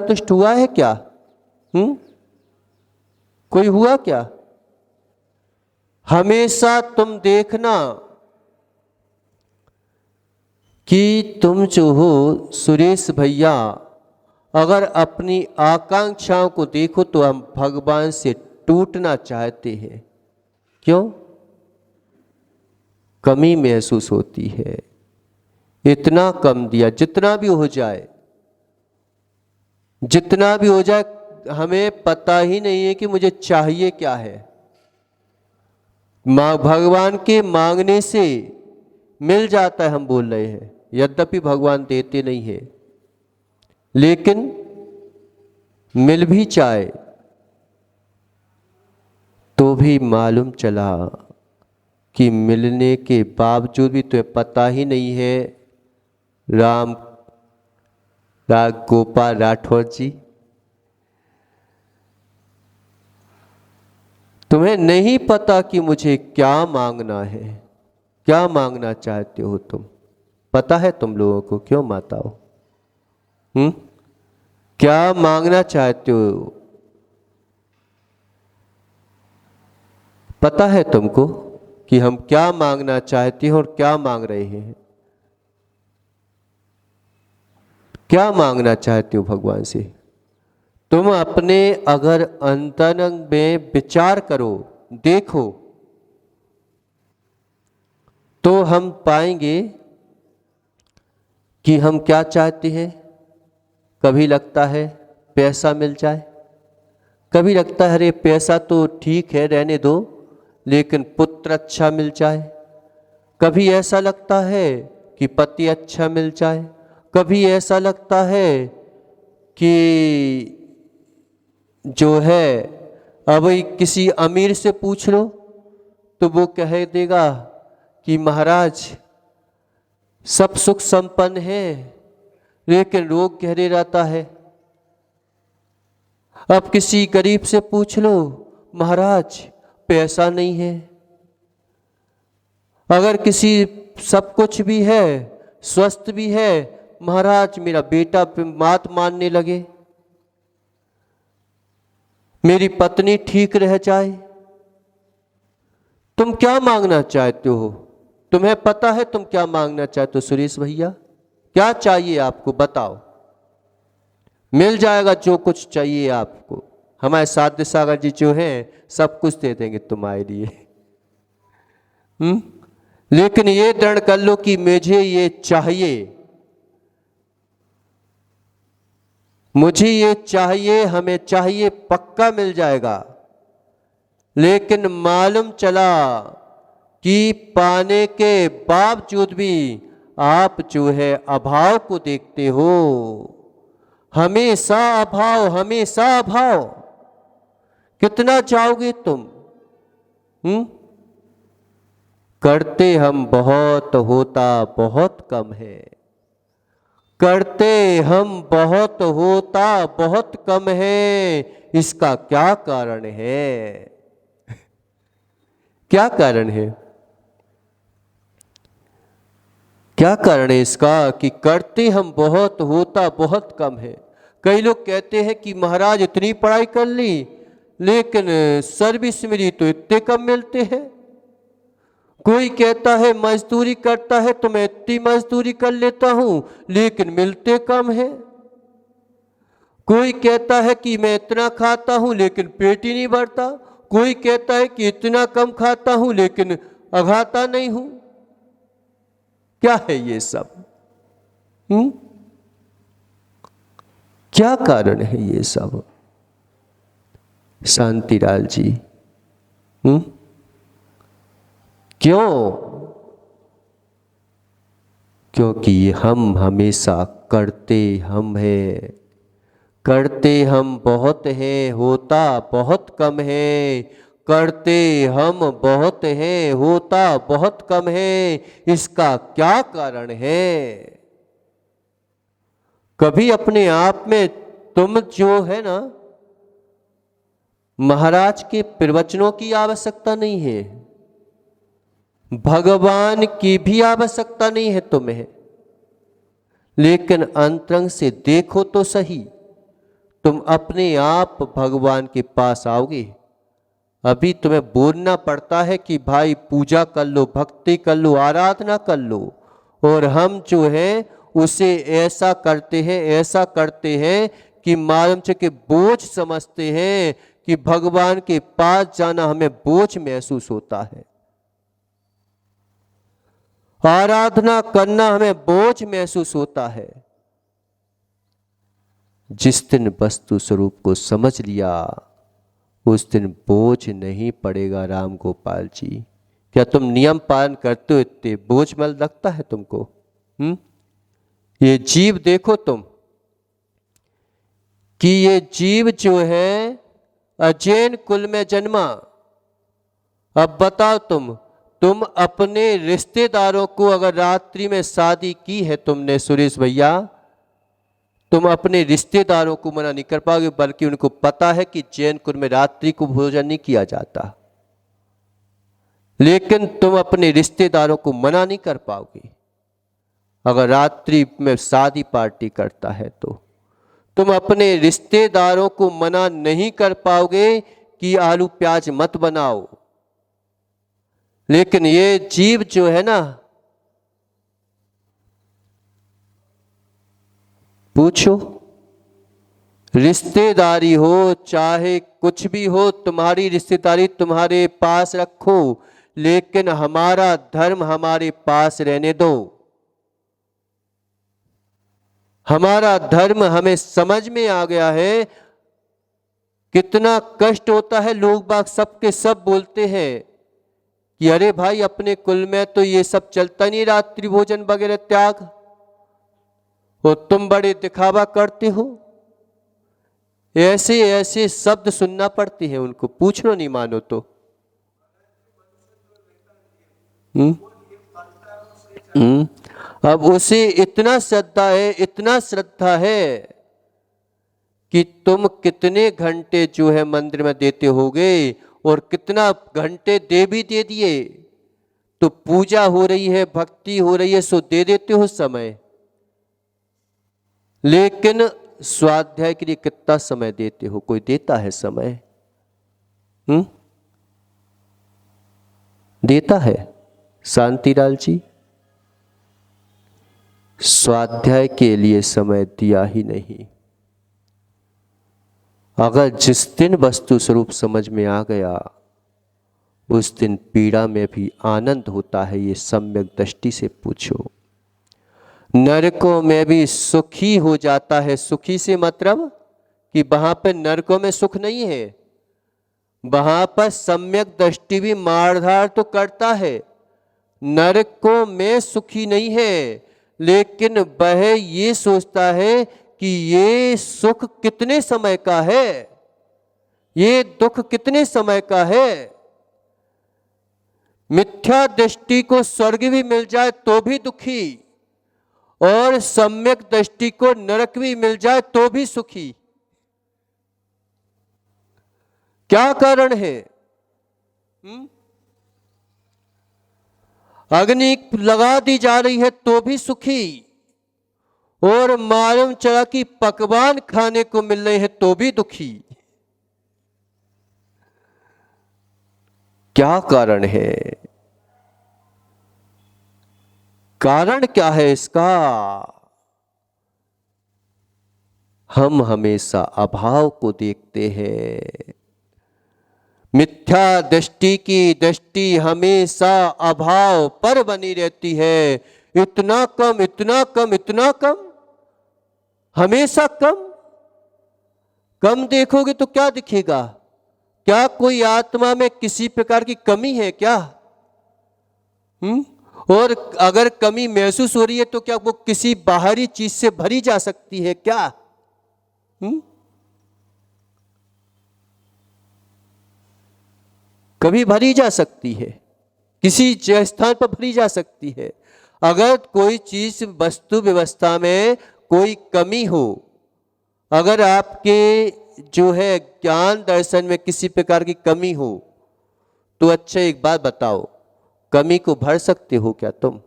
संतुष्ट हुआ है क्या? कोई हुआ क्या? हमेशा तुम देखना कि तुम जो हो सुरेश भैया, अगर अपनी आकांक्षाओं को देखो तो हम भगवान से टूटना चाहते हैं। क्यों? कमी महसूस होती है। इतना कम दिया, जितना भी हो जाए, जितना भी हो जाए, हमें पता ही नहीं है कि मुझे चाहिए क्या है। भगवान के मांगने से मिल जाता है, हम बोल रहे हैं, यद्यपि भगवान देते नहीं है, लेकिन मिल भी जाए तो भी मालूम चला कि मिलने के बावजूद भी तुम्हें पता ही नहीं है। राम गोपाल राठौर जी, तुम्हें नहीं पता कि मुझे क्या मांगना है, क्या मांगना चाहते हो तुम। पता है तुम लोगों को? क्यों माताओं? क्या मांगना चाहते हो? पता है तुमको कि हम क्या मांगना चाहते हैं और क्या मांग रहे हैं? क्या मांगना चाहते हो भगवान से? तुम अपने अगर अंतरंग में विचार करो, देखो, तो हम पाएंगे कि हम क्या चाहते हैं। कभी लगता है पैसा मिल जाए, कभी लगता है अरे पैसा तो ठीक है रहने दो, लेकिन पुत्र अच्छा मिल जाए। कभी ऐसा लगता है कि पति अच्छा मिल जाए, कभी ऐसा लगता है कि जो है अब किसी अमीर से पूछ लो तो वो कह देगा कि महाराज सब सुख संपन्न है, लेकिन रोग गहरे रहता है। अब किसी गरीब से पूछ लो, महाराज पैसा नहीं है। अगर किसी सब कुछ भी है, स्वस्थ भी है, महाराज मेरा बेटा मात मानने लगे, मेरी पत्नी ठीक रह जाए। तुम क्या मांगना चाहते हो? तुम्हें पता है तुम क्या मांगना चाहते हो सुरेश भैया? क्या चाहिए आपको? बताओ, मिल जाएगा जो कुछ चाहिए आपको। हमारे साध्य सागर जी जो हैं सब कुछ दे देंगे तुम्हारे लिए। लेकिन ये दृढ़ कर लो कि मुझे ये चाहिए, मुझे ये चाहिए, हमें चाहिए, पक्का मिल जाएगा। लेकिन मालूम चला कि पाने के बावजूद भी आप जो है अभाव को देखते हो। हमेशा अभाव, हमेशा अभाव। कितना चाहोगे तुम? करते हम बहुत, होता बहुत कम है। करते हम बहुत, होता बहुत कम है। इसका क्या कारण है? क्या कारण है? क्या कारण है इसका कि करते हम बहुत, होता बहुत कम है? कई लोग कहते हैं कि महाराज इतनी पढ़ाई कर ली, लेकिन सर्विस मिली तो इतने कम मिलते हैं। कोई कहता है मजदूरी करता है तो मैं इतनी मजदूरी कर लेता हूं, लेकिन मिलते कम है। कोई कहता है कि मैं इतना खाता हूं लेकिन पेट ही नहीं भरता। कोई कहता है कि इतना कम खाता हूं लेकिन अघाता नहीं हूं। क्या है ये सब? क्या कारण है ये सब? शांतिलाल जी, क्यों? क्योंकि हम हमेशा करते हम हैं, करते हम बहुत हैं, होता बहुत कम है। करते हम बहुत हैं, होता बहुत कम है। इसका क्या कारण है? कभी अपने आप में तुम जो है ना, महाराज के प्रवचनों की आवश्यकता नहीं है, भगवान की भी आवश्यकता नहीं है तुम्हें, लेकिन अंतरंग से देखो तो सही। तुम अपने आप भगवान के पास आओगे। अभी तुम्हें बोलना पड़ता है कि भाई पूजा कर लो, भक्ति कर लो, आराधना कर लो, और हम जो है उसे ऐसा करते हैं कि मालूम से कि बोझ समझते हैं, कि भगवान के पास जाना हमें बोझ महसूस होता है, आराधना करना हमें बोझ महसूस होता है। जिस दिन वस्तु स्वरूप को समझ लिया उस दिन बोझ नहीं पड़ेगा। राम गोपाल जी, क्या तुम नियम पालन करते हो, इतने बोझ मल लगता है तुमको? ये जीव देखो तुम, कि ये जीव जो है अजैन कुल में जन्मा। अब बताओ तुम अपने रिश्तेदारों को, अगर रात्रि में शादी की है तुमने सुरेश भैया, तुम अपने रिश्तेदारों को मना नहीं कर पाओगे, बल्कि उनको पता है कि जैन कुल में रात्रि को भोजन नहीं किया जाता, लेकिन तुम अपने रिश्तेदारों को मना नहीं कर पाओगे। अगर रात्रि में शादी पार्टी करता है तो तुम अपने रिश्तेदारों को मना नहीं कर पाओगे कि आलू प्याज मत बनाओ। लेकिन ये जीव जो है ना, पूछो, रिश्तेदारी हो चाहे कुछ भी हो, तुम्हारी रिश्तेदारी तुम्हारे पास रखो, लेकिन हमारा धर्म हमारे पास रहने दो। हमारा धर्म हमें समझ में आ गया है। कितना कष्ट होता है, लोग बाग सबके सब बोलते हैं कि अरे भाई अपने कुल में तो ये सब चलता नहीं, रात्रि भोजन वगैरह त्याग, और तुम बड़े दिखावा करते हो। ऐसे ऐसे शब्द सुनना पड़ते हैं उनको, पूछ लो नहीं मानो तो। अब उसे इतना श्रद्धा है कि तुम कितने घंटे जो है मंदिर में देते होगे, और कितना घंटे दे भी दे दिए, तो पूजा हो रही है, भक्ति हो रही है, सो दे देते हो समय, लेकिन स्वाध्याय के लिए कितना समय देते हो? कोई देता है समय? देता है? शांतिलाल जी, स्वाध्याय के लिए समय दिया ही नहीं। अगर जिस दिन वस्तु स्वरूप समझ में आ गया, उस दिन पीड़ा में भी आनंद होता है। ये सम्यक दृष्टि से पूछो। नरकों में भी सुखी हो जाता है। सुखी से मतलब कि वहां पर नरकों में सुख नहीं है, वहां पर सम्यक दृष्टि भी मारधार तो करता है। नरकों में सुखी नहीं है, लेकिन वह ये सोचता है कि ये सुख कितने समय का है, ये दुख कितने समय का है। मिथ्या दृष्टि को स्वर्ग भी मिल जाए तो भी दुखी, और सम्यक दृष्टि को नरक भी मिल जाए तो भी सुखी। क्या कारण है? अग्नि लगा दी जा रही है तो भी सुखी, और मालूम चला कि पकवान खाने को मिल रहे हैं तो भी दुखी। क्या कारण है? कारण क्या है इसका? हम हमेशा अभाव को देखते हैं। मिथ्या दृष्टि की दृष्टि हमेशा अभाव पर बनी रहती है। इतना कम, इतना कम, इतना कम, हमेशा कम। कम देखोगे तो क्या दिखेगा? क्या कोई आत्मा में किसी प्रकार की कमी है क्या? और अगर कमी महसूस हो रही है तो क्या वो किसी बाहरी चीज से भरी जा सकती है क्या? कभी भरी जा सकती है? किसी स्थान पर भरी जा सकती है? अगर कोई चीज वस्तु व्यवस्था में कोई कमी हो, अगर आपके जो है ज्ञान दर्शन में किसी प्रकार की कमी हो, तो अच्छा एक बात बताओ, कमी को भर सकते हो क्या तुम?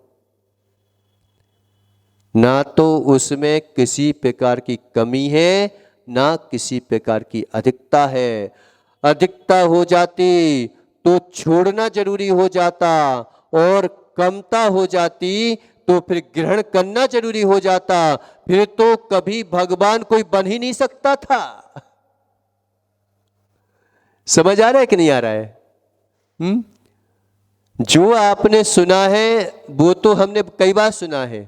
ना तो उसमें किसी प्रकार की कमी है, ना किसी प्रकार की अधिकता है। अधिकता हो जाती तो छोड़ना जरूरी हो जाता, और कमता हो जाती तो फिर ग्रहण करना जरूरी हो जाता। फिर तो कभी भगवान कोई बन ही नहीं सकता था। समझ आ रहा है कि नहीं आ रहा है? जो आपने सुना है वो तो हमने कई बार सुना है।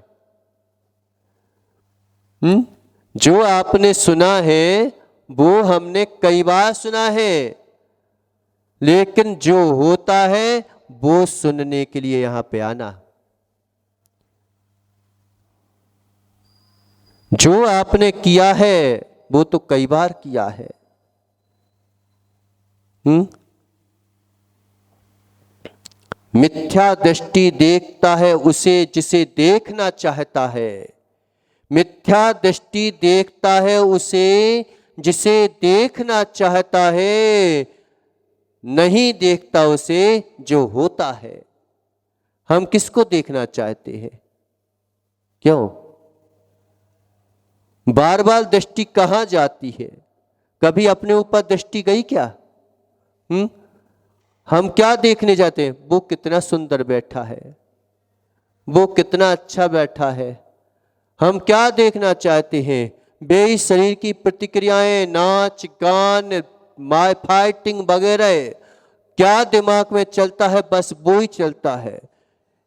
जो आपने सुना है वो हमने कई बार सुना है, लेकिन जो होता है वो सुनने के लिए यहां पे आना। जो आपने किया है वो तो कई बार किया है। मिथ्या दृष्टि देखता है उसे जिसे देखना चाहता है। मिथ्या दृष्टि देखता है उसे जिसे देखना चाहता है, नहीं देखता उसे जो होता है। हम किसको देखना चाहते हैं? क्यों? बार बार दृष्टि कहां जाती है? कभी अपने ऊपर दृष्टि गई क्या? हम क्या देखने जाते हैं? वो कितना सुंदर बैठा है, वो कितना अच्छा बैठा है। हम क्या देखना चाहते हैं? बेई शरीर की प्रतिक्रियाएं, नाच गान, फाइटिंग वगैरह, क्या दिमाग में चलता है? बस वो ही चलता है।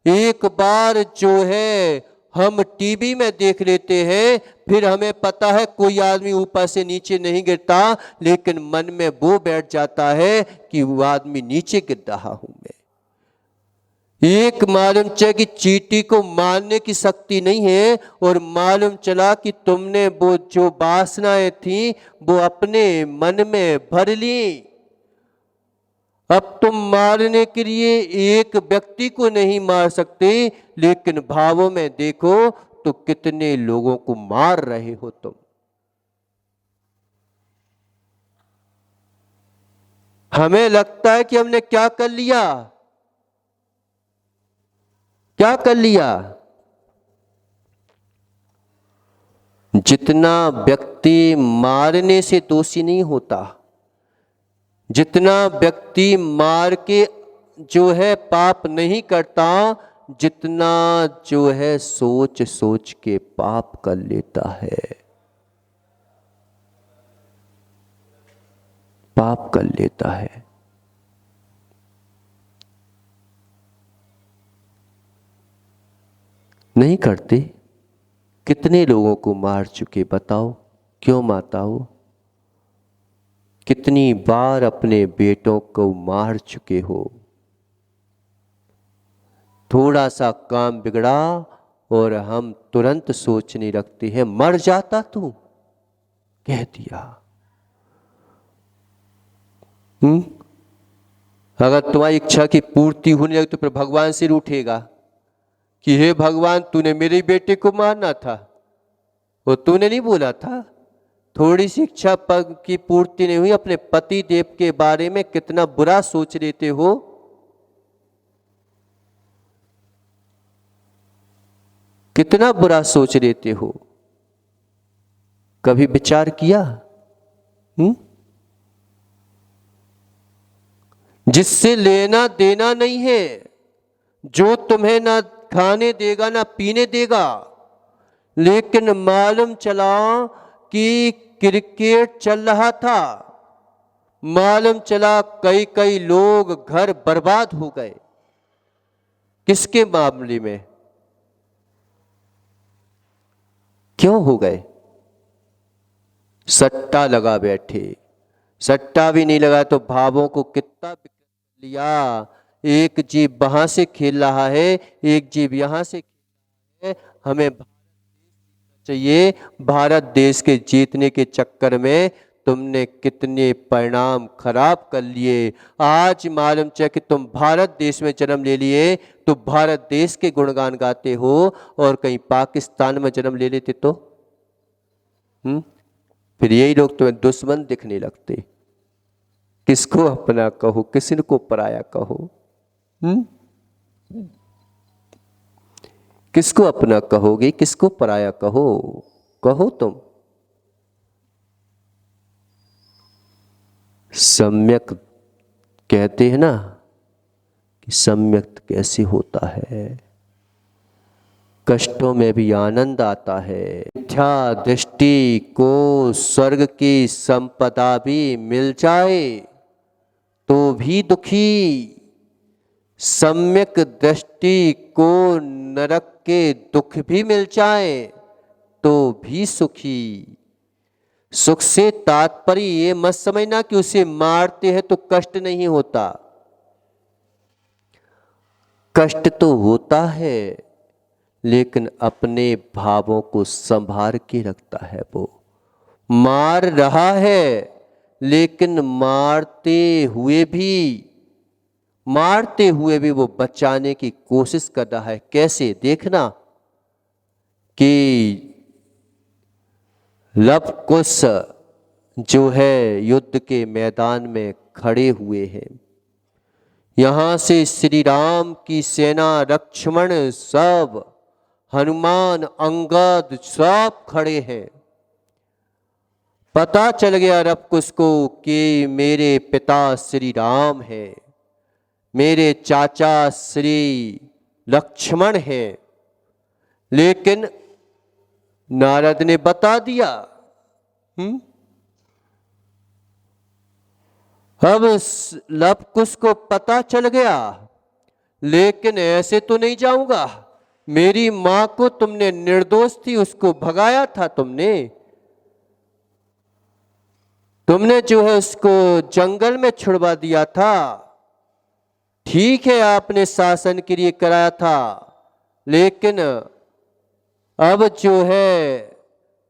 एक बार जो है हम टीवी में देख लेते हैं, फिर हमें पता है कोई आदमी ऊपर से नीचे नहीं गिरता, लेकिन मन में वो बैठ जाता है कि वो आदमी नीचे गिर रहा हूं मैं। एक मालूम चला कि चींटी को मारने की शक्ति नहीं है, और मालूम चला कि तुमने वो जो वासनाएं थी वो अपने मन में भर ली। अब तुम मारने के लिए एक व्यक्ति को नहीं मार सकते, लेकिन भावों में देखो तो कितने लोगों को मार रहे हो तुम। हमें लगता है कि हमने क्या कर लिया, क्या कर लिया। जितना व्यक्ति मारने से दोषी नहीं होता, जितना व्यक्ति मार के जो है पाप नहीं करता, जितना जो है सोच सोच के पाप कर लेता है, पाप कर लेता है। नहीं करते? कितने लोगों को मार चुके बताओ? क्यों माताओं? कितनी बार अपने बेटों को मार चुके हो? थोड़ा सा काम बिगड़ा और हम तुरंत सोचने रखते हैं, मर जाता तू, कह दिया। अगर तुम्हारी इच्छा की पूर्ति होने लगे तो फिर भगवान से रूठेगा कि हे भगवान, तूने मेरे बेटे को मारना था, वो तूने नहीं बोला था। थोड़ी सी इच्छा की पूर्ति नहीं हुई, अपने पति देव के बारे में कितना बुरा सोच लेते हो। कितना बुरा सोच लेते हो, कभी विचार किया? जिससे लेना देना नहीं है, जो तुम्हें ना खाने देगा ना पीने देगा, लेकिन मालूम चला कि क्रिकेट चल रहा था, मालूम चला कई कई लोग घर बर्बाद हो गए। किसके मामले में? क्यों हो गए? सट्टा लगा बैठे। सट्टा भी नहीं लगा तो भावों को कितना लिया। एक जीव वहां से खेल रहा है, एक जीव यहां से खेल रहा है। हमें चाहिए, भारत देश के जीतने के चक्कर में तुमने कितने परिणाम खराब कर लिए। आज मालूम चले कि तुम भारत देश में जन्म ले लिए तो भारत देश के गुणगान गाते हो, और कहीं पाकिस्तान में जन्म ले लेते तो फिर यही लोग तुम्हें दुश्मन दिखने लगते। किसको अपना कहो, किसको पराया कहो? किसको अपना कहोगे, किसको पराया कहो? कहो तुम। सम्यक कहते हैं ना कि सम्यक कैसे होता है, कष्टों में भी आनंद आता है। मिथ्या दृष्टि को स्वर्ग की संपदा भी मिल जाए तो भी दुखी, सम्यक दृष्टि को नरक के दुख भी मिल जाए तो भी सुखी। सुख से तात्पर्य ये मत समझना कि उसे मारते हैं तो कष्ट नहीं होता, कष्ट तो होता है लेकिन अपने भावों को संभाल के रखता है। वो मार रहा है लेकिन मारते हुए भी वो बचाने की कोशिश कर रहा है। कैसे? देखना कि लव कुश जो है युद्ध के मैदान में खड़े हुए हैं। यहां से श्री राम की सेना, लक्ष्मण, सब हनुमान, अंगद सब खड़े हैं। पता चल गया लव कुश को कि मेरे पिता श्री राम हैं, मेरे चाचा श्री लक्ष्मण हैं, लेकिन नारद ने बता दिया। अब लव कुश को पता चल गया, लेकिन ऐसे तो नहीं जाऊंगा। मेरी मां को तुमने, निर्दोष थी, उसको भगाया था तुमने जो है उसको जंगल में छुड़वा दिया था। ठीक है, आपने शासन के लिए कराया था, लेकिन अब जो है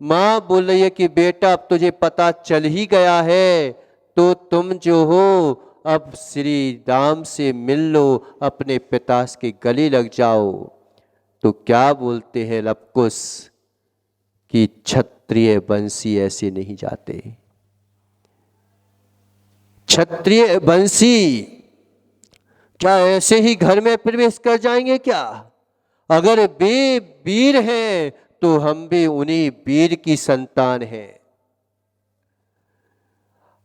मां बोल रही है कि बेटा अब तुझे पता चल ही गया है तो तुम जो हो अब श्री राम से मिल लो, अपने पिता के गले लग जाओ। तो क्या बोलते हैं लव कुश कि क्षत्रिय वंशी ऐसे नहीं जाते। क्षत्रिय वंशी क्या ऐसे ही घर में प्रवेश कर जाएंगे क्या? अगर वे वीर हैं तो हम भी उन्हीं वीर की संतान हैं।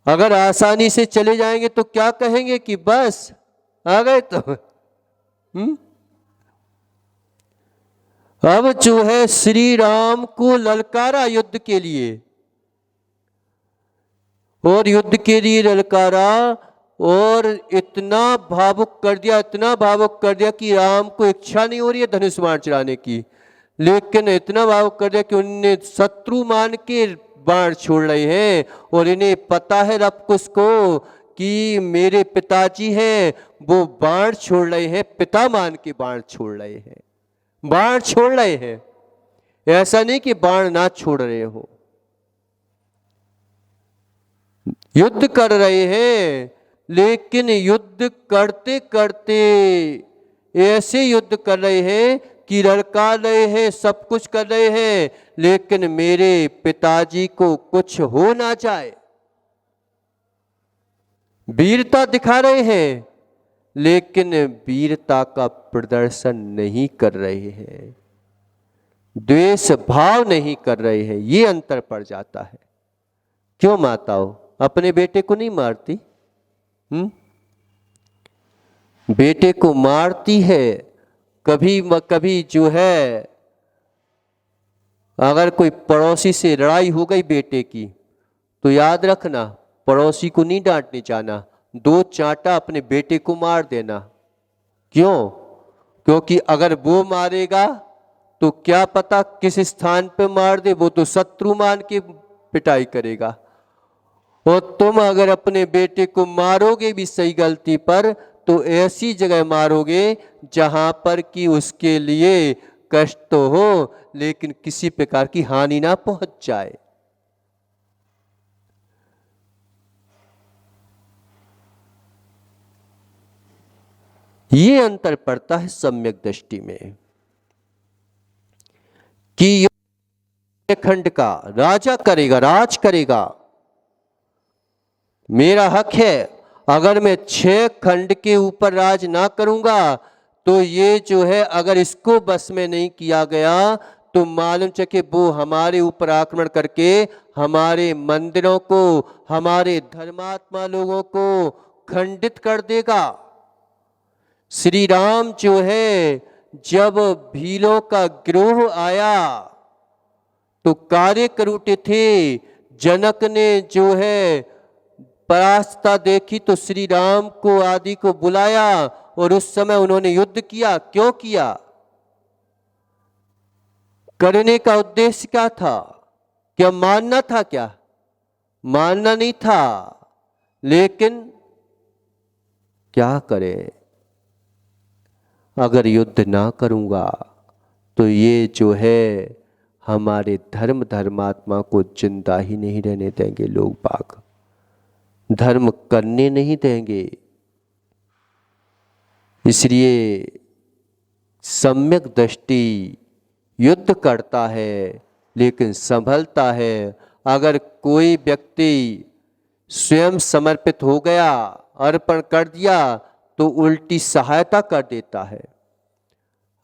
अगर आसानी से चले जाएंगे तो क्या कहेंगे कि बस आ गए तो। अब जो है श्री राम को ललकारा युद्ध के लिए, और युद्ध के लिए ललकारा और इतना भावुक कर दिया कि राम को इच्छा नहीं हो रही है धनुष बाण चलाने की, लेकिन इतना भावुक कर दिया कि उन्हें शत्रु मान के बाण छोड़ रहे हैं। और इन्हें पता है लव कुश को कि मेरे पिताजी हैं, वो बाण छोड़ रहे हैं, पिता मान के बाण छोड़ रहे हैं, बाण छोड़ रहे हैं। ऐसा नहीं कि बाण ना छोड़ रहे हो, युद्ध कर रहे हैं, लेकिन युद्ध करते करते ऐसे युद्ध कर रहे हैं कि लड़का रहे हैं, सब कुछ कर रहे हैं, लेकिन मेरे पिताजी को कुछ हो ना जाए। वीरता दिखा रहे हैं लेकिन वीरता का प्रदर्शन नहीं कर रहे हैं, द्वेष भाव नहीं कर रहे हैं। ये अंतर पड़ जाता है। क्यों माताओं अपने बेटे को नहीं मारती? बेटे को मारती है। कभी जो है अगर कोई पड़ोसी से लड़ाई हो गई बेटे की, तो याद रखना पड़ोसी को नहीं डांटने जाना, 2 चांटा अपने बेटे को मार देना। क्यों? क्योंकि अगर वो मारेगा तो क्या पता किस स्थान पे मार दे, वो तो शत्रु मान के पिटाई करेगा। और तुम अगर अपने बेटे को मारोगे भी सही गलती पर, तो ऐसी जगह मारोगे जहां पर कि उसके लिए कष्ट तो हो लेकिन किसी प्रकार की हानि ना पहुंच जाए। ये अंतर पड़ता है सम्यक दृष्टि में कि खंड का राजा करेगा, राज करेगा, मेरा हक है। अगर मैं 6 खंड के ऊपर राज ना करूंगा तो ये जो है अगर इसको बस में नहीं किया गया तो मालूम चले कि वो हमारे ऊपर आक्रमण करके हमारे मंदिरों को, हमारे धर्मात्मा लोगों को खंडित कर देगा। श्री राम जो है जब भीलों का गिरोह आया तो कार्य कर उठे थे। जनक ने जो है परास्ता देखी तो श्री राम को आदि को बुलाया और उस समय उन्होंने युद्ध किया। क्यों किया? करने का उद्देश्य क्या था? क्या मानना था? क्या मानना नहीं था, लेकिन क्या करे, अगर युद्ध ना करूंगा तो ये जो है हमारे धर्मात्मा को जिंदा ही नहीं रहने देंगे, लोग बाग धर्म करने नहीं देंगे। इसलिए सम्यक दृष्टि युद्ध करता है लेकिन संभलता है। अगर कोई व्यक्ति स्वयं समर्पित हो गया, अर्पण कर दिया, तो उल्टी सहायता कर देता है।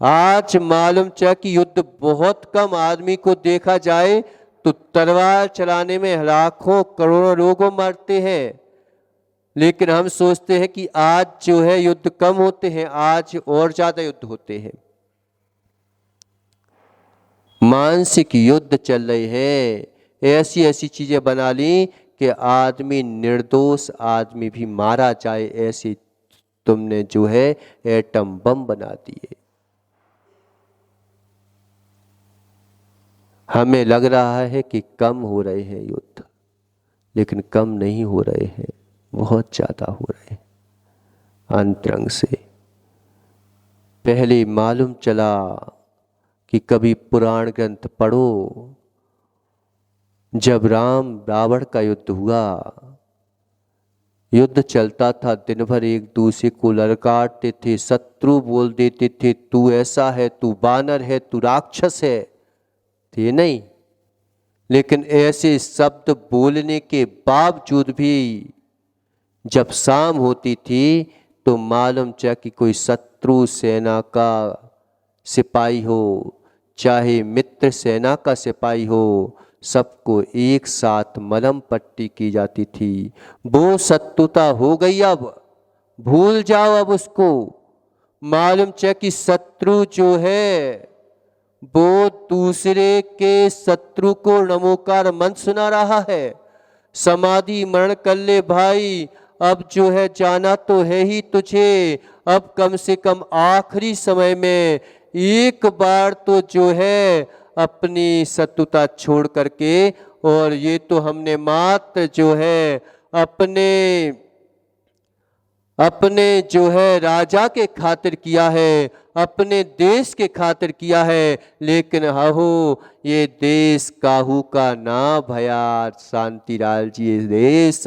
आज मालूम चला कि युद्ध बहुत कम आदमी को देखा जाए तो तलवार चलाने में लाखों करोड़ों लोग मरते हैं, लेकिन हम सोचते हैं कि आज जो है युद्ध कम होते हैं, आज और ज्यादा युद्ध होते हैं। मानसिक युद्ध चल रहे हैं, ऐसी ऐसी चीजें बना ली कि आदमी, निर्दोष आदमी भी मारा जाए, ऐसी तुमने जो है एटम बम बना दिए। हमें लग रहा है कि कम हो रहे हैं युद्ध, लेकिन कम नहीं हो रहे हैं, बहुत ज्यादा हो रहे हैं अंतरंग से। पहले मालूम चला कि कभी पुराण ग्रंथ पढ़ो, जब राम रावण का युद्ध हुआ, युद्ध चलता था, दिन भर एक दूसरे को ललकारते थे, शत्रु बोल देते थे तू ऐसा है, तू बानर है, तू राक्षस है, थे नहीं। लेकिन ऐसे शब्द बोलने के बावजूद भी जब शाम होती थी तो मालूम चला कि कोई शत्रु सेना का सिपाही हो, चाहे मित्र सेना का सिपाही हो, सबको एक साथ मलम पट्टी की जाती थी। वो शत्रुता हो गई, अब भूल जाओ अब उसको। मालूम चला कि शत्रु जो है वो दूसरे के शत्रु को नमोकार मंत्र सुना रहा है। समाधि मरण कर ले भाई, अब जो है जाना तो है ही तुझे, अब कम से कम आखिरी समय में एक बार तो जो है अपनी शत्रुता छोड़ करके, और ये तो हमने मात्र जो है अपने जो है राजा के खातिर किया है, अपने देश के खातिर किया है, लेकिन हो ये देश काहू का ना भया शांतिलाल जी। ये देश,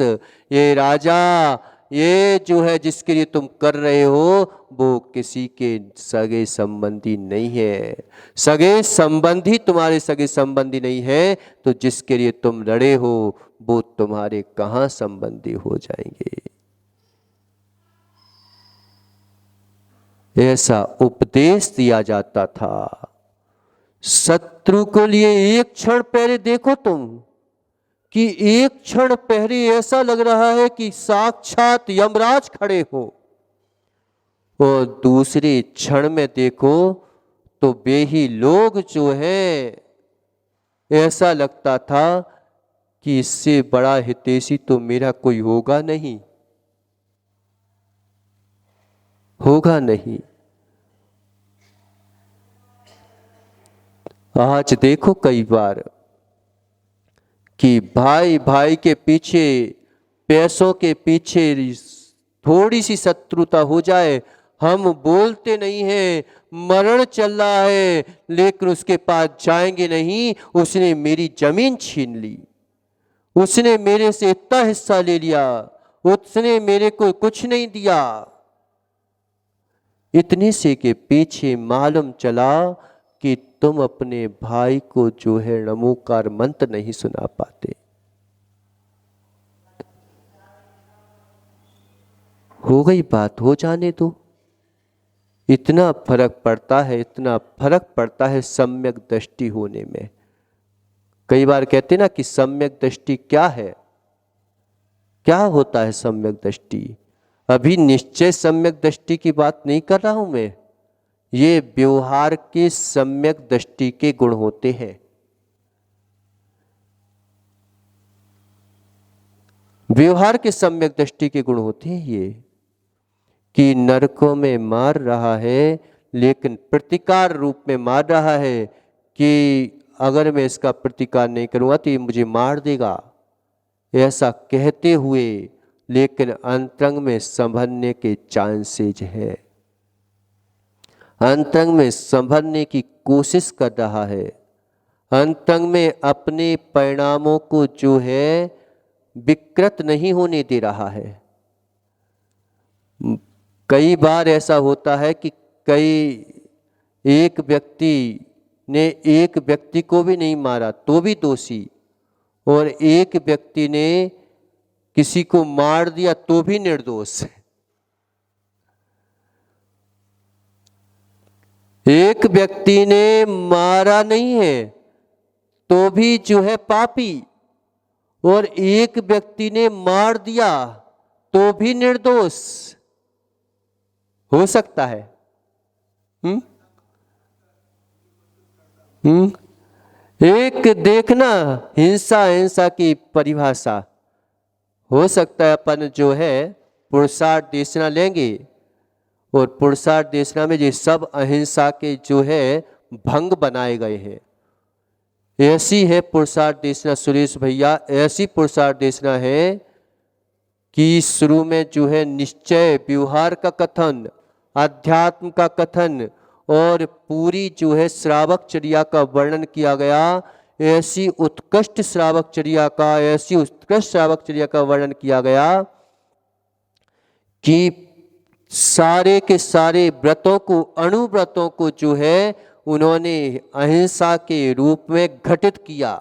ये राजा, ये जो है जिसके लिए तुम कर रहे हो वो किसी के सगे संबंधी नहीं है। सगे संबंधी तुम्हारे सगे संबंधी नहीं है तो जिसके लिए तुम लड़े हो वो तुम्हारे कहाँ संबंधी हो जाएंगे। ऐसा उपदेश दिया जाता था। शत्रु के लिए एक क्षण पहले देखो तुम कि एक क्षण पहले ऐसा लग रहा है कि साक्षात यमराज खड़े हो, और दूसरे क्षण में देखो तो वे ही लोग जो है, ऐसा लगता था कि इससे बड़ा हितैषी तो मेरा कोई होगा नहीं, होगा नहीं। आज देखो कई बार कि भाई भाई के पीछे, पैसों के पीछे थोड़ी सी शत्रुता हो जाए, हम बोलते नहीं हैं, मरण चल रहा है लेकिन उसके पास जाएंगे नहीं, उसने मेरी जमीन छीन ली, उसने मेरे से इतना हिस्सा ले लिया, उसने मेरे को कुछ नहीं दिया। इतने से के पीछे मालूम चला कि तुम अपने भाई को जो है नमोकार मंत्र नहीं सुना पाते। हो गई बात, हो जाने दो। इतना फर्क पड़ता है, इतना फर्क पड़ता है सम्यक दृष्टि होने में। कई बार कहते ना कि सम्यक दृष्टि क्या है, क्या होता है सम्यक दृष्टि। अभी निश्चय सम्यक दृष्टि की बात नहीं कर रहा हूं मैं, ये व्यवहार के सम्यक दृष्टि के गुण होते हैं। व्यवहार के सम्यक दृष्टि के गुण होते हैं ये, कि नरकों में मार रहा है लेकिन प्रतिकार रूप में मार रहा है कि अगर मैं इसका प्रतिकार नहीं करूंगा तो ये मुझे मार देगा, ऐसा कहते हुए लेकिन अंतरंग में संभलने के चांसेज है, अंतरंग में संभलने की कोशिश कर रहा है, अंतरंग में अपने परिणामों को जो है विकृत नहीं होने दे रहा है। कई बार ऐसा होता है कि एक व्यक्ति ने एक व्यक्ति को भी नहीं मारा तो भी दोषी, और एक व्यक्ति ने किसी को मार दिया तो भी निर्दोष। एक व्यक्ति ने मारा नहीं है तो भी जो है पापी, और एक व्यक्ति ने मार दिया तो भी निर्दोष हो सकता है। एक देखना हिंसा की परिभाषा हो सकता है अपन जो है पुरुषार्थ देशना लेंगे, और पुरुषार्थ देशना में ये सब अहिंसा के जो है भंग बनाए गए हैं। ऐसी है पुरुषार्थ देशना सुरेश भैया, ऐसी पुरुषार्थ देशना है कि शुरू में जो है निश्चय व्यवहार का कथन, अध्यात्म का कथन और पूरी जो है श्रावक चर्या का वर्णन किया गया। ऐसी उत्कृष्ट श्रावक चर्या का, ऐसी उत्कृष्ट श्रावक चर्या का वर्णन किया गया कि सारे के सारे व्रतों को, अणुव्रतों को जो है उन्होंने अहिंसा के रूप में घटित किया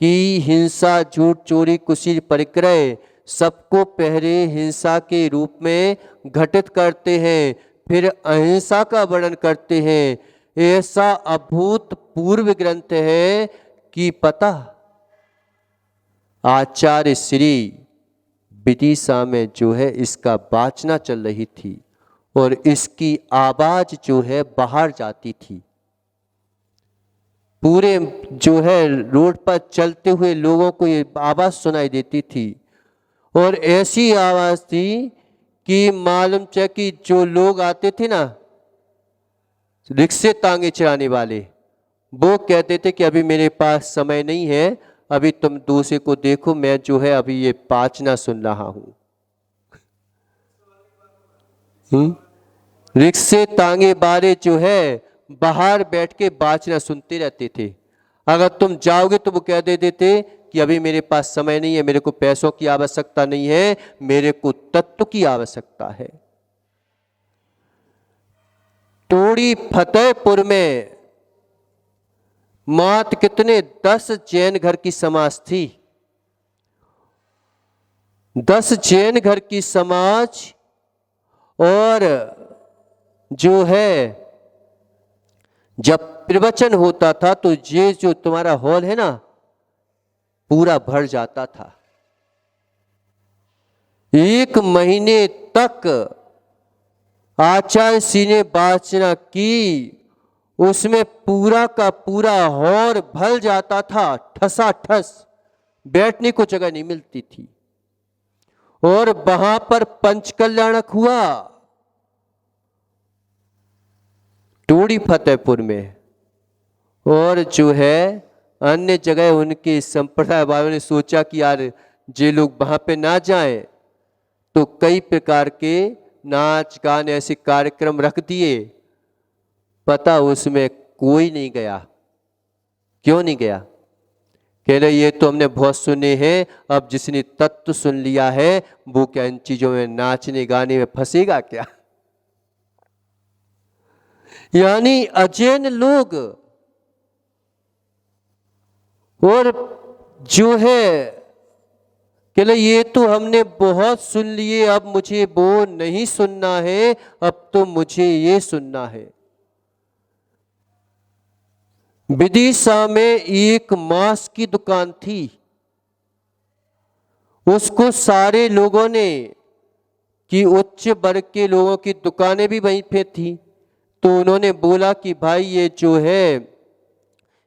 कि हिंसा, झूठ, चोरी, कुशील, परिक्रय सबको पहले हिंसा के रूप में घटित करते हैं, फिर अहिंसा का वर्णन करते हैं। ऐसा अभूतपूर्व ग्रंथ है कि पता आचार्य श्री विदिशा में जो है इसका वाचना चल रही थी और इसकी आवाज जो है बाहर जाती थी, पूरे जो है रोड पर चलते हुए लोगों को ये आवाज सुनाई देती थी। और ऐसी आवाज थी कि मालूम च कि जो लोग आते थे ना रिक्शे तांगे चलाने वाले, वो कहते थे कि अभी मेरे पास समय नहीं है, अभी तुम दूसरे को देखो, मैं जो है अभी ये पाचना सुन रहा हूं। रिक्शे तांगे बारे जो है बाहर बैठ के बाचना सुनते रहते थे। अगर तुम जाओगे तो वो कह देते थे कि अभी मेरे पास समय नहीं है, मेरे को पैसों की आवश्यकता नहीं है, मेरे को तत्व की आवश्यकता है। टोड़ी फतेहपुर में मात कितने 10 जैन घर की समाज थी, 10 जैन घर की समाज। और जो है जब प्रवचन होता था तो ये जो तुम्हारा हॉल है ना पूरा भर जाता था। 1 महीने तक आचार्य श्री ने वाचना की, उसमें पूरा का पूरा हॉल भर जाता था, ठसाठस, बैठने को जगह नहीं मिलती थी। और वहां पर पंचकल्याणक हुआ टोड़ी फतेहपुर में, और जो है अन्य जगह उनके संप्रदाय वालों ने सोचा कि यार जे लोग वहां पे ना जाएं, तो कई प्रकार के नाच गान ऐसे कार्यक्रम रख दिए। पता उसमें कोई नहीं गया। क्यों नहीं गया? कह रहे ये तो हमने बहुत सुने हैं, अब जिसने तत्व सुन लिया है वो क्या इन चीजों में नाचने गाने में फंसेगा क्या? यानी अजैन लोग और जो है कहले ये तो हमने बहुत सुन लिए, अब मुझे वो नहीं सुनना है, अब तो मुझे ये सुनना है। विदिशा में एक मांस की दुकान थी। उसको सारे लोगों ने, कि उच्च वर्ग के लोगों की दुकानें भी वहीं पे थी, तो उन्होंने बोला कि भाई ये जो है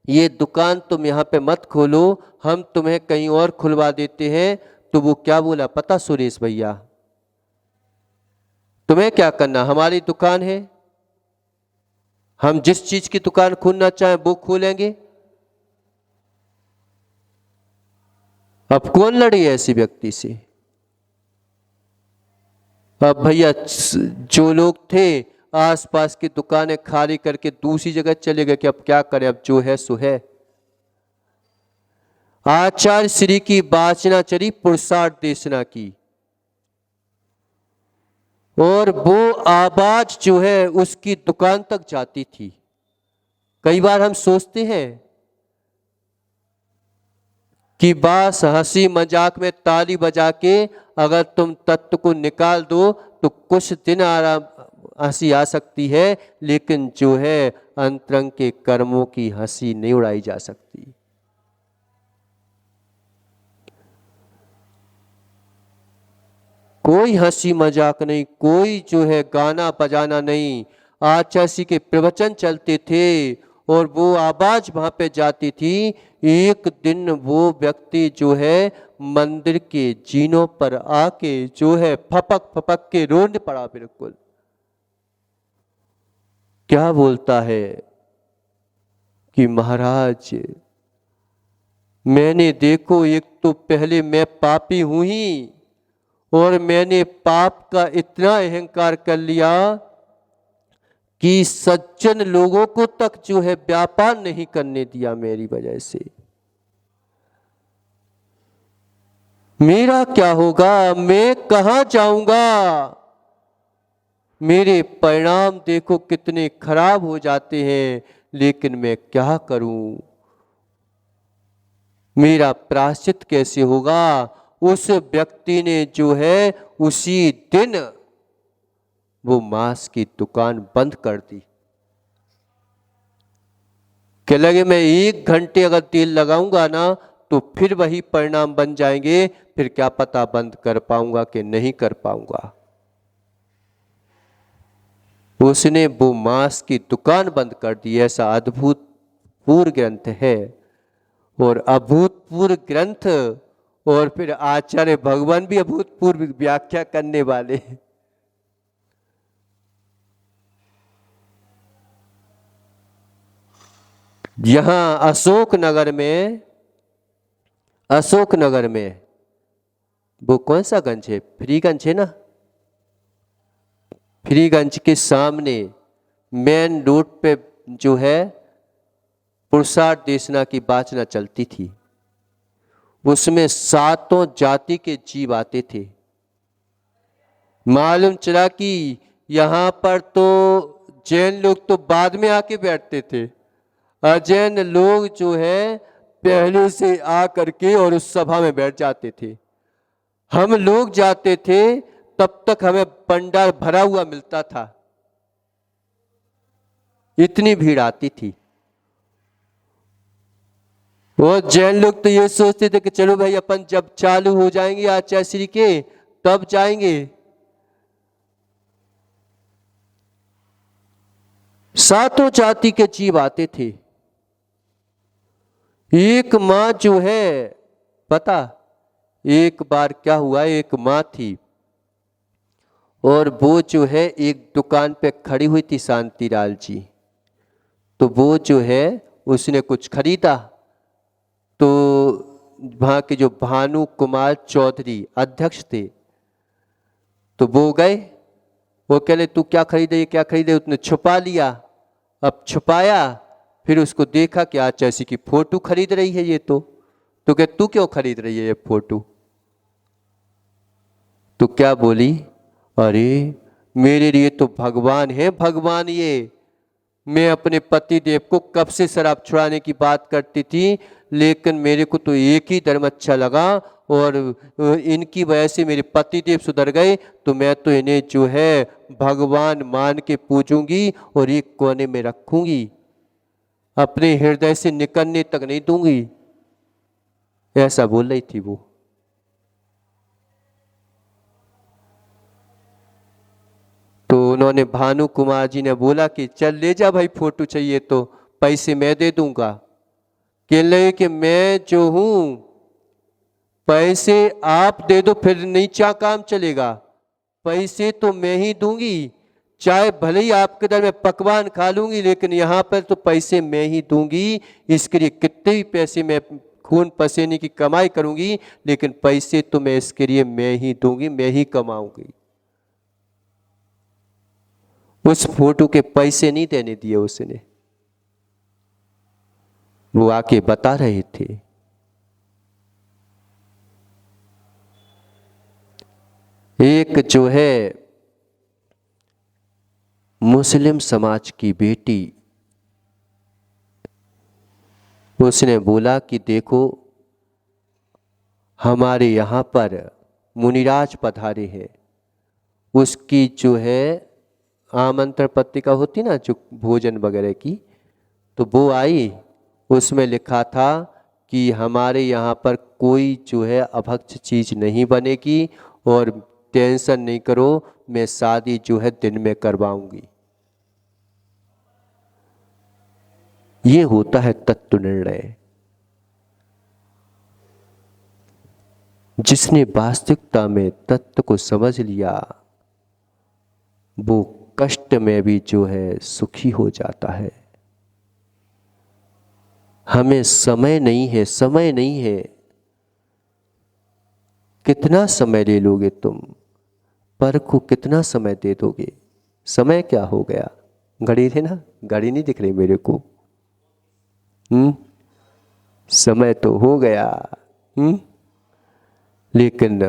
ये दुकान तुम यहाँ पे मत खोलो, हम तुम्हें कहीं और खुलवा देते हैं। तो वो क्या बोला पता सुरेश भैया, तुम्हें क्या करना, हमारी दुकान है, हम जिस चीज की दुकान खोलना चाहें वो खोलेंगे। अब कौन लड़े ऐसे व्यक्ति से। अब भैया जो लोग थे आसपास की दुकानें खाली करके दूसरी जगह चले गए कि अब क्या करें, अब जो है सो है। आचार्य श्री की वाचना चली पुरुषार्थ देशना की, और वो आवाज जो है उसकी दुकान तक जाती थी। कई बार हम सोचते हैं कि बस हंसी मजाक में ताली बजा के अगर तुम तत्व को निकाल दो तो कुछ दिन आराम हंसी आ सकती है, लेकिन जो है अंतरंग के कर्मों की हंसी नहीं उड़ाई जा सकती। कोई हंसी मजाक नहीं, कोई जो है गाना बजाना नहीं। आचार्य के प्रवचन चलते थे और वो आवाज वहां पे जाती थी। एक दिन वो व्यक्ति जो है मंदिर के जीनों पर आके जो है फपक फपक के रोने पड़ा। बिल्कुल क्या बोलता है कि महाराज मैंने देखो, एक तो पहले मैं पापी हूं ही, और मैंने पाप का इतना अहंकार कर लिया कि सज्जन लोगों को तक जो है व्यापार नहीं करने दिया मेरी वजह से। मेरा क्या होगा, मैं कहां जाऊंगा, मेरे परिणाम देखो कितने खराब हो जाते हैं, लेकिन मैं क्या करूं, मेरा प्रायश्चित कैसे होगा। उस व्यक्ति ने जो है उसी दिन वो मांस की दुकान बंद कर दी। क्या लगे मैं 1 घंटे अगर तेल लगाऊंगा ना तो फिर वही परिणाम बन जाएंगे, फिर क्या पता बंद कर पाऊंगा कि नहीं कर पाऊंगा। उसने वो मांस की दुकान बंद कर दी। ऐसा अद्भुतपूर्व ग्रंथ है, और अभूतपूर्व ग्रंथ, और फिर आचार्य भगवान भी अभूतपूर्व व्याख्या करने वाले। यहां अशोकनगर में वो कौन सा गंज है, फ्रीगंज है ना, फ्रीगंज के सामने मेन रोड पे जो है पुरुषार्थ देशना की वाचना चलती थी। उसमें 7 जाति के जीव आते थे। मालूम चला कि यहां पर तो जैन लोग तो बाद में आके बैठते थे, अजैन लोग जो है पहले से आ करके और उस सभा में बैठ जाते थे। हम लोग जाते थे तब तक हमें पंडाल भरा हुआ मिलता था, इतनी भीड़ आती थी। वो जैन लोग तो ये सोचते थे कि चलो भाई अपन जब चालू हो जाएंगे आचार्य श्री के तब जाएंगे। 7 जाति के जीव आते थे। एक माँ जो है पता, एक बार क्या हुआ, एक माँ थी और वो जो है एक दुकान पे खड़ी हुई थी शांतिलाल जी। तो वो जो है उसने कुछ खरीदा, तो वहाँ के जो भानु कुमार चौधरी अध्यक्ष थे, तो वो गए, वो कह ले तू क्या खरीदे क्या खरीदे, उसने छुपा लिया। अब छुपाया, फिर उसको देखा कि आचार्य की फोटो खरीद रही है ये, तो क्या तू क्यों खरीद रही है ये फोटो। तो क्या बोली, अरे मेरे लिए तो भगवान है, भगवान ये, मैं अपने पति देव को कब से शराब छुड़ाने की बात करती थी, लेकिन मेरे को तो एक ही धर्म अच्छा लगा और इनकी वजह से मेरे पतिदेव सुधर गए, तो मैं तो इन्हें जो है भगवान मान के पूजूंगी और एक कोने में रखूंगी, अपने हृदय से निकलने तक नहीं दूंगी। ऐसा बोल रही थी वो। तो उन्होंने भानु कुमार जी ने बोला कि चल ले जा भाई, फोटो चाहिए तो पैसे मैं दे दूंगा। कह रहे कि मैं जो हूं, पैसे आप दे दो फिर नीचा काम चलेगा, पैसे तो मैं ही दूंगी, चाहे भले ही आपके दर में पकवान खा लूंगी, लेकिन यहाँ पर तो पैसे मैं ही दूंगी। इसके लिए कितने भी पैसे मैं खून पसीने की कमाई करूंगी, लेकिन पैसे तो मैं इसके लिए मैं ही दूंगी, मैं ही कमाऊंगी। उस फोटो के पैसे नहीं देने दिए उसने। वो आके बता रहे थे। एक जो है मुस्लिम समाज की बेटी, उसने बोला कि देखो हमारे यहाँ पर मुनिराज पधारे हैं। उसकी जो है आमंत्रण पत्रिका होती ना जो भोजन वगैरह की, तो वो आई, उसमें लिखा था कि हमारे यहाँ पर कोई जो है अभक्ष चीज नहीं बनेगी और टेंशन नहीं करो, मैं शादी जो है दिन में करवाऊंगी। ये होता है तत्व निर्णय। जिसने वास्तविकता में तत्व को समझ लिया, वो कष्ट में भी जो है सुखी हो जाता है। हमें समय नहीं है, समय नहीं है। कितना समय ले लोगे तुम? पर को कितना समय दे दोगे? समय क्या हो गया? घड़ी थे ना, घड़ी नहीं दिख रही मेरे को। समय तो हो गया। लेकिन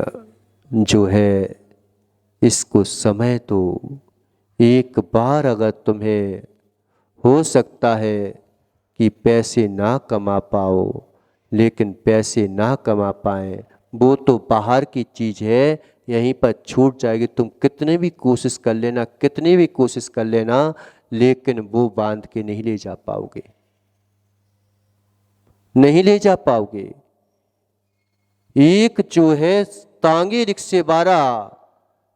जो है इसको समय तो एक बार अगर तुम्हें हो सकता है कि पैसे ना कमा पाओ, लेकिन पैसे ना कमा पाए वो तो बाहर की चीज है, यहीं पर छूट जाएगी। तुम कितने भी कोशिश कर लेना, कितनी भी कोशिश कर लेना, लेकिन वो बांध के नहीं ले जा पाओगे, नहीं ले जा पाओगे। एक जो है तांगे रिक्शे वाला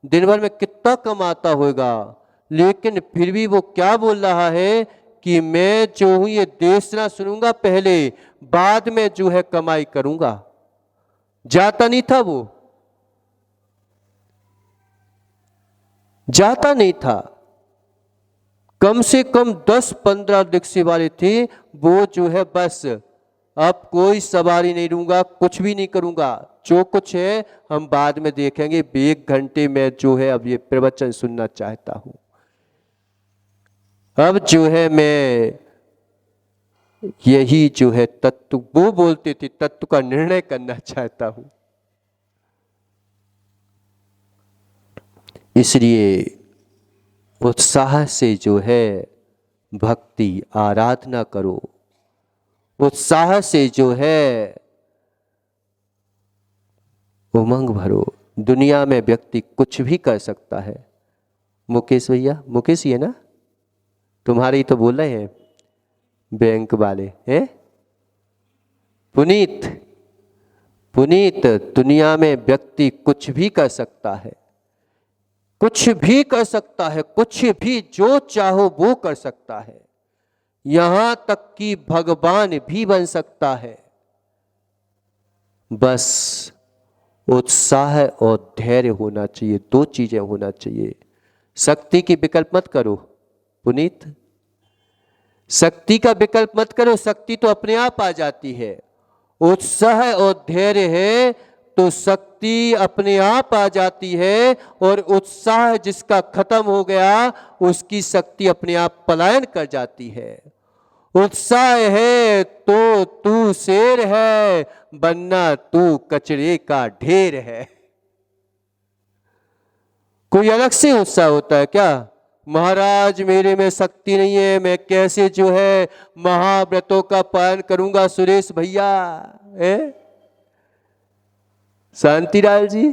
दिन भर में कितना कमाता होगा, लेकिन फिर भी वो क्या बोल रहा है कि मैं जो हूं ये देशना सुनूंगा पहले, बाद में जो है कमाई करूंगा। जाता नहीं था वो, जाता नहीं था। कम से कम 10-15 रिक्शे वाले थे, वो जो है बस अब कोई सवारी नहीं लूंगा, कुछ भी नहीं करूंगा, जो कुछ है हम बाद में देखेंगे, 1 घंटे में जो है अब ये प्रवचन सुनना चाहता हूं। अब जो है मैं यही जो है तत्व, वो बोलते थे तत्व का निर्णय करना चाहता हूं। इसलिए उत्साह से जो है भक्ति आराधना करो, उत्साह से जो है उमंग भरो। दुनिया में व्यक्ति कुछ भी कर सकता है। मुकेश भैया, मुकेश ही है ना, तुम्हारे ही तो बोल रहे हैं बैंक वाले हैं, पुनीत, पुनीत, दुनिया में व्यक्ति कुछ भी कर सकता है, कुछ भी कर सकता है, कुछ भी जो चाहो वो कर सकता है, यहां तक कि भगवान भी बन सकता है। बस उत्साह और धैर्य होना चाहिए, 2 चीजें होना चाहिए। शक्ति की विकल्प मत करो पुनीत, शक्ति का विकल्प मत करो, शक्ति तो अपने आप आ जाती है। उत्साह और धैर्य है तो शक्ति अपने आप आ जाती है, और उत्साह जिसका खत्म हो गया उसकी शक्ति अपने आप पलायन कर जाती है। उत्साह है तो तू शेर है, वरना तू कचरे का ढेर है। कोई अलग से उत्साह होता है क्या? महाराज मेरे में शक्ति नहीं है, मैं कैसे जो है महाव्रतों का पालन करूंगा सुरेश भैया है? शांतिलाल जी,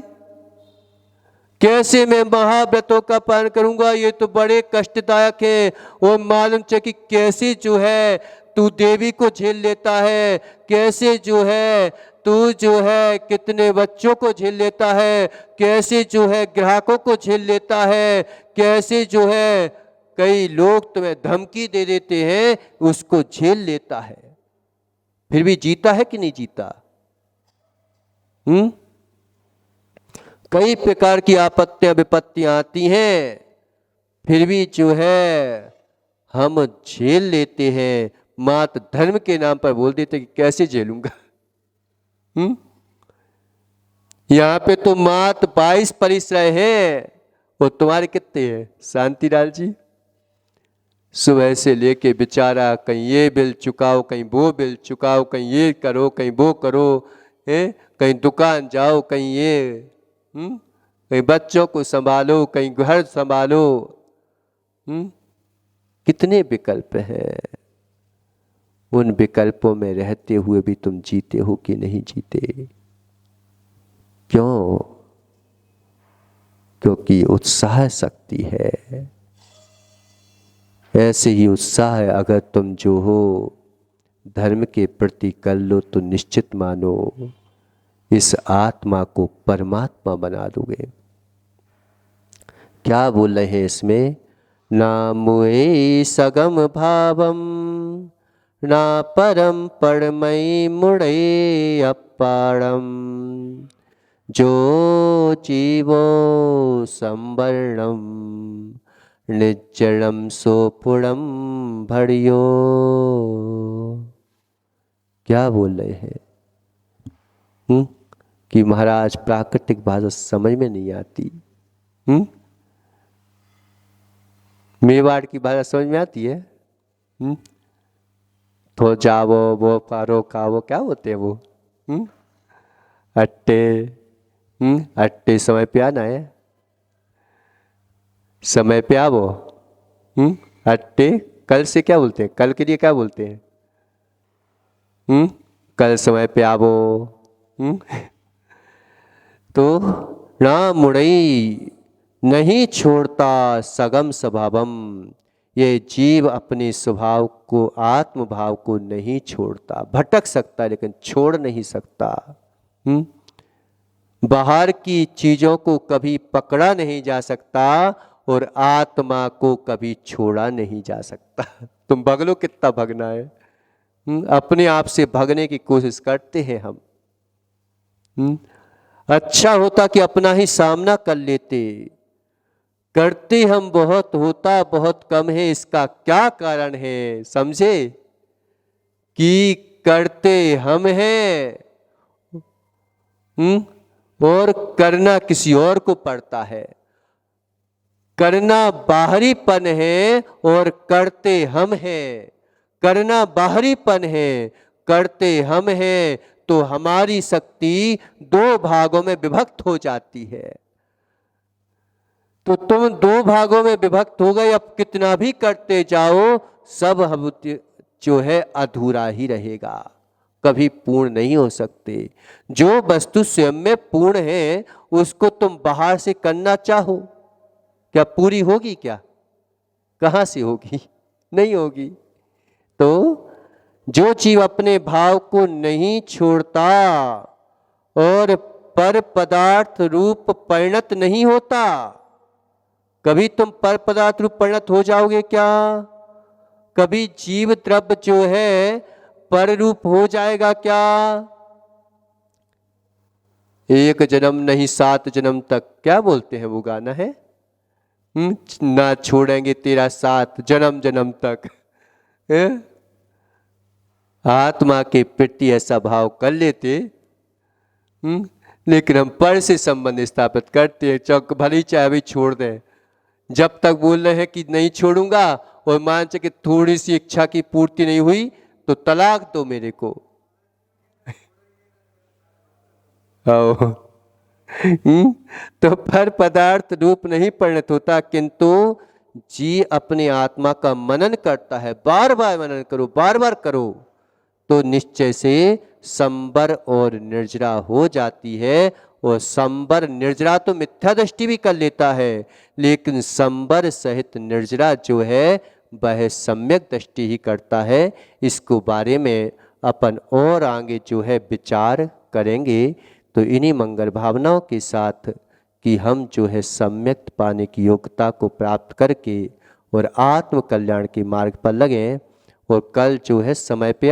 कैसे मैं महाव्रतों का पालन करूंगा, ये तो बड़े कष्टदायक है। और मालूम चले कि कैसे जो है तू देवी को झेल लेता है, कैसे जो है तू जो है कितने बच्चों को झेल लेता है, कैसे जो है ग्राहकों को झेल लेता है, कैसे जो है कई लोग तुम्हें धमकी दे देते हैं, उसको झेल लेता है, फिर भी जीता है कि नहीं जीता? कई प्रकार की आपत्तियां विपत्तियां आती हैं, फिर भी जो है हम झेल लेते हैं। मात धर्म के नाम पर बोल देते कि कैसे झेलूंगा। यहां पे तो मात 22 परिश्रय हैं, और तुम्हारे कितने हैं शांतिलाल जी? सुबह से लेके बेचारा कहीं ये बिल चुकाओ, कहीं वो बिल चुकाओ, कहीं ये करो, कहीं वो करो, कहीं दुकान जाओ, कहीं ये कहीं बच्चों को संभालो, कहीं घर संभालो। कितने विकल्प हैं। उन विकल्पों में रहते हुए भी तुम जीते हो कि नहीं जीते? क्यों? क्योंकि उत्साह शक्ति है। ऐसे ही उत्साह अगर तुम जो हो धर्म के प्रति कर लो तो निश्चित मानो इस आत्मा को परमात्मा बना दोगे। क्या बोल रहे हैं इसमें? ना मुए सगम भावम ना परम परमय मुड़े अपारम, जो जीवो संवर्णम निज्जड़म सोपुड़म भड़ियो। क्या बोल रहे हैं? कि महाराज प्राकृतिक भाषा समझ में नहीं आती। मेवाड़ की भाषा समझ में आती है? तो जावो वो पारो कावो, क्या होते हैं वो? अट्टे अट्टे समय पे आना है, समय पे आवो। अट्टे कल से क्या बोलते हैं? कल के लिए क्या बोलते हैं? कल समय पे आवो। तो ना मुड़ई नहीं छोड़ता सगम स्वभावम, ये जीव अपने स्वभाव को आत्म भाव को नहीं छोड़ता। भटक सकता लेकिन छोड़ नहीं सकता। बाहर की चीजों को कभी पकड़ा नहीं जा सकता और आत्मा को कभी छोड़ा नहीं जा सकता। तुम भग लो, कितना भगना है। अपने आप से भगने की कोशिश करते हैं हम। अच्छा होता कि अपना ही सामना कर लेते। करते हम बहुत, होता बहुत कम है। इसका क्या कारण है समझे? कि करते हम हैं और करना किसी और को पड़ता है। करना बाहरीपन है और करते हम हैं। करना बाहरीपन है, करते हम हैं, तो हमारी शक्ति दो भागों में विभक्त हो जाती है। तो तुम दो भागों में विभक्त हो गए। अब कितना भी करते जाओ सब हम जो है अधूरा ही रहेगा, कभी पूर्ण नहीं हो सकते। जो वस्तु स्वयं में पूर्ण है उसको तुम बाहर से करना चाहो, क्या पूरी होगी? क्या कहां से होगी? नहीं होगी। तो जो जीव अपने भाव को नहीं छोड़ता और पर पदार्थ रूप परिणत नहीं होता। कभी तुम पर पदार्थ रूप परिणत हो जाओगे क्या? कभी जीव द्रव्य जो है पर रूप हो जाएगा क्या? एक जन्म नहीं 7 जन्म तक, क्या बोलते हैं वो गाना है? ना छोड़ेंगे तेरा साथ जन्म जन्म तक। आत्मा के प्रति ऐसा भाव कर लेते, लेकिन हम पर से संबंध स्थापित करते हैं। चौक भले ही चाहे भी छोड़ दें, जब तक बोल रहे हैं कि नहीं छोड़ूंगा और मान के थोड़ी सी इच्छा की पूर्ति नहीं हुई तो तलाक दो मेरे को। तो पर पदार्थ रूप नहीं परिणत होता, किंतु जी अपने आत्मा का मनन करता है। बार बार मनन करो, बार बार करो, तो निश्चय से संबर और निर्जरा हो जाती है और संबर निर्जरा तो मिथ्या दृष्टि भी कर लेता है, लेकिन संबर सहित निर्जरा जो है वह सम्यक दृष्टि ही करता है। इसको बारे में अपन और आगे जो है विचार करेंगे। तो इन्हीं मंगल भावनाओं के साथ कि हम जो है सम्यक पाने की योग्यता को प्राप्त करके और आत्म कल्याण के मार्ग पर लगें, और कल जो है समय पे